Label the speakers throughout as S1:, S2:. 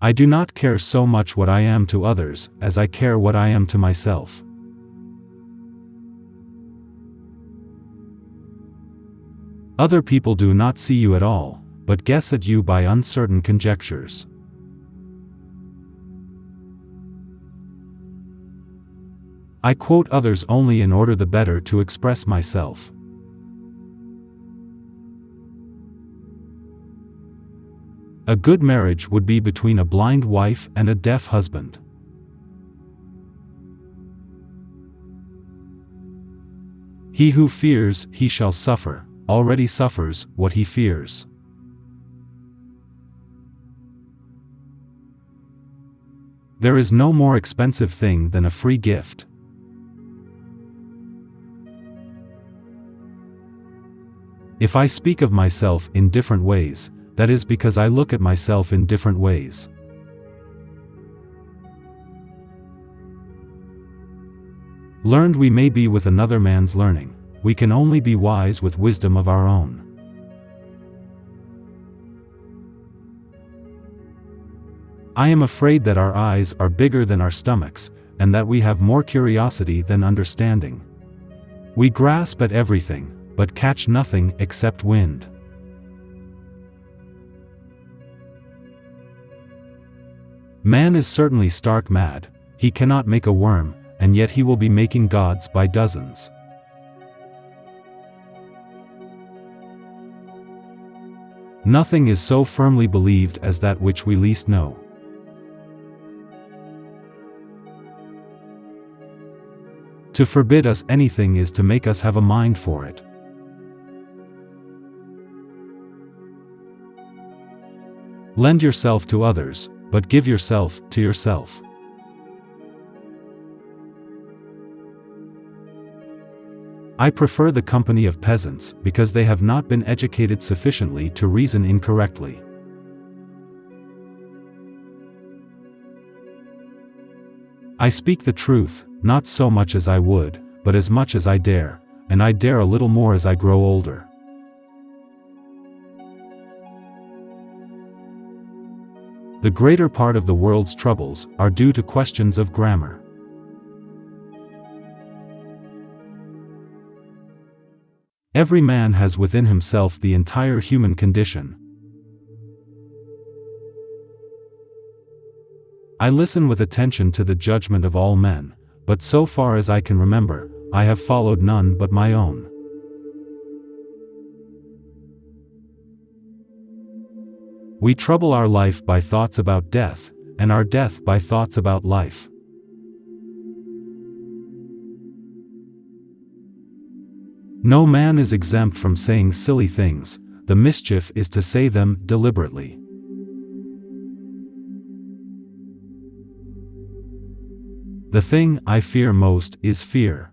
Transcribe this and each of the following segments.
S1: I do not care so much what I am to others as I care what I am to myself. Other people do not see you at all, but guess at you by uncertain conjectures. I quote others only in order the better to express myself. A good marriage would be between a blind wife and a deaf husband. He who fears, he shall suffer, already suffers what he fears. There is no more expensive thing than a free gift. If I speak of myself in different ways, that is because I look at myself in different ways. Learned we may be with another man's learning, we can only be wise with wisdom of our own. I am afraid that our eyes are bigger than our stomachs, and that we have more curiosity than understanding. We grasp at everything, but catch nothing except wind. Man is certainly stark mad, he cannot make a worm, and yet he will be making gods by dozens. Nothing is so firmly believed as that which we least know. To forbid us anything is to make us have a mind for it. Lend yourself to others, but give yourself to yourself. I prefer the company of peasants because they have not been educated sufficiently to reason incorrectly. I speak the truth, not so much as I would, but as much as I dare, and I dare a little more as I grow older. The greater part of the world's troubles are due to questions of grammar. Every man has within himself the entire human condition. I listen with attention to the judgment of all men, but so far as I can remember, I have followed none but my own. We trouble our life by thoughts about death, and our death by thoughts about life. No man is exempt from saying silly things, the mischief is to say them deliberately. The thing I fear most is fear.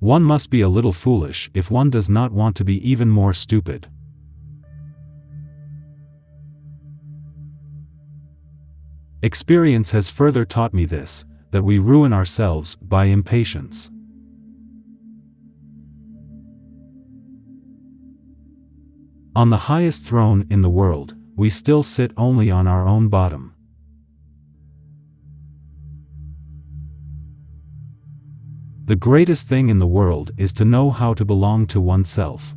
S1: One must be a little foolish if one does not want to be even more stupid. Experience has further taught me this, that we ruin ourselves by impatience. On the highest throne in the world, we still sit only on our own bottom. The greatest thing in the world is to know how to belong to oneself.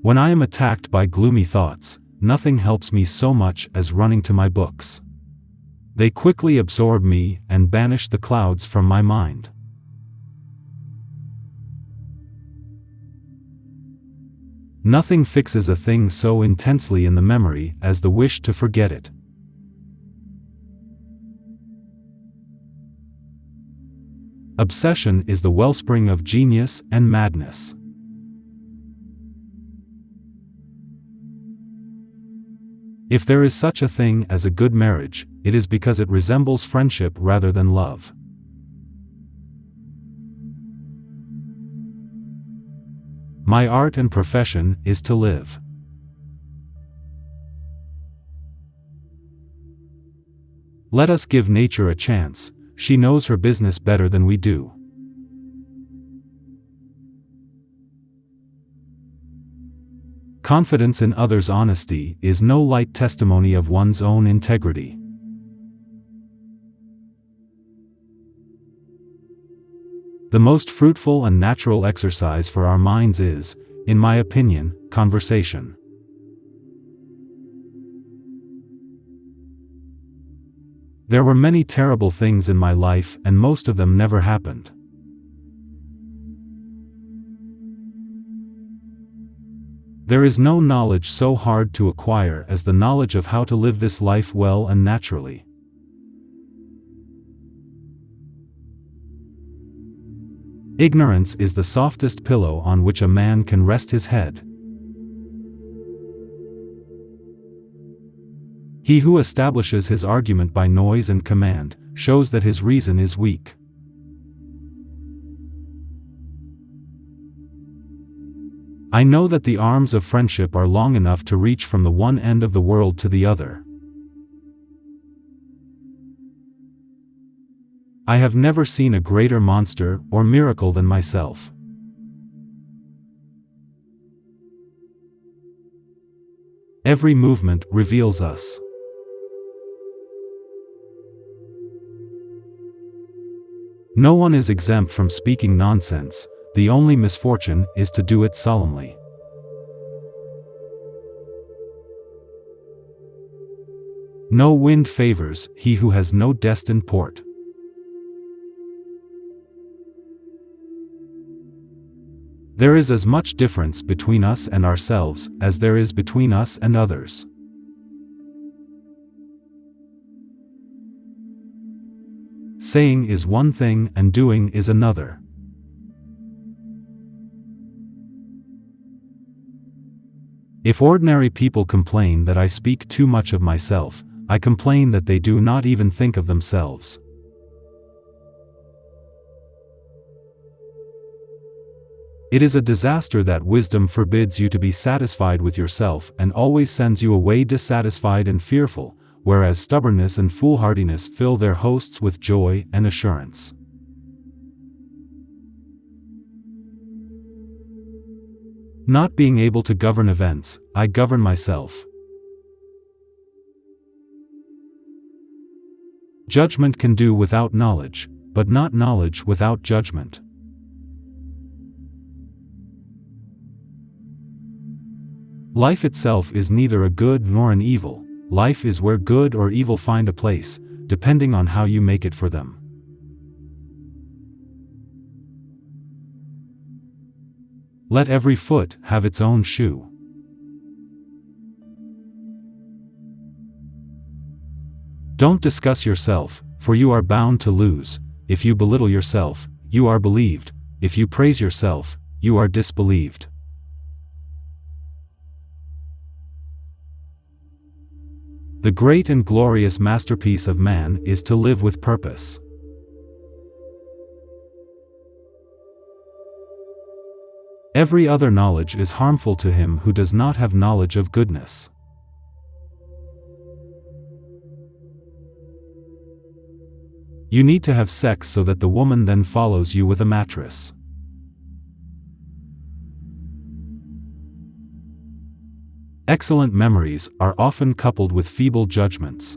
S1: When I am attacked by gloomy thoughts, nothing helps me so much as running to my books. They quickly absorb me and banish the clouds from my mind. Nothing fixes a thing so intensely in the memory as the wish to forget it. Obsession is the wellspring of genius and madness. If there is such a thing as a good marriage, it is because it resembles friendship rather than love. My art and profession is to live. Let us give nature a chance, she knows her business better than we do. Confidence in others' honesty is no light testimony of one's own integrity. The most fruitful and natural exercise for our minds is, in my opinion, conversation. There were many terrible things in my life, and most of them never happened. There is no knowledge so hard to acquire as the knowledge of how to live this life well and naturally. Ignorance is the softest pillow on which a man can rest his head. He who establishes his argument by noise and command shows that his reason is weak. I know that the arms of friendship are long enough to reach from the one end of the world to the other. I have never seen a greater monster or miracle than myself. Every movement reveals us. No one is exempt from speaking nonsense, the only misfortune is to do it solemnly. No wind favors he who has no destined port. There is as much difference between us and ourselves as there is between us and others. Saying is one thing and doing is another. If ordinary people complain that I speak too much of myself, I complain that they do not even think of themselves. It is a disaster that wisdom forbids you to be satisfied with yourself and always sends you away dissatisfied and fearful, whereas stubbornness and foolhardiness fill their hosts with joy and assurance. Not being able to govern events, I govern myself. Judgment can do without knowledge, but not knowledge without judgment. Life itself is neither a good nor an evil. Life is where good or evil find a place, depending on how you make it for them. Let every foot have its own shoe. Don't discuss yourself, for you are bound to lose. If you belittle yourself, you are believed. If you praise yourself, you are disbelieved. The great and glorious masterpiece of man is to live with purpose. Every other knowledge is harmful to him who does not have knowledge of goodness. You need to have sex so that the woman then follows you with a mattress. Excellent memories are often coupled with feeble judgments.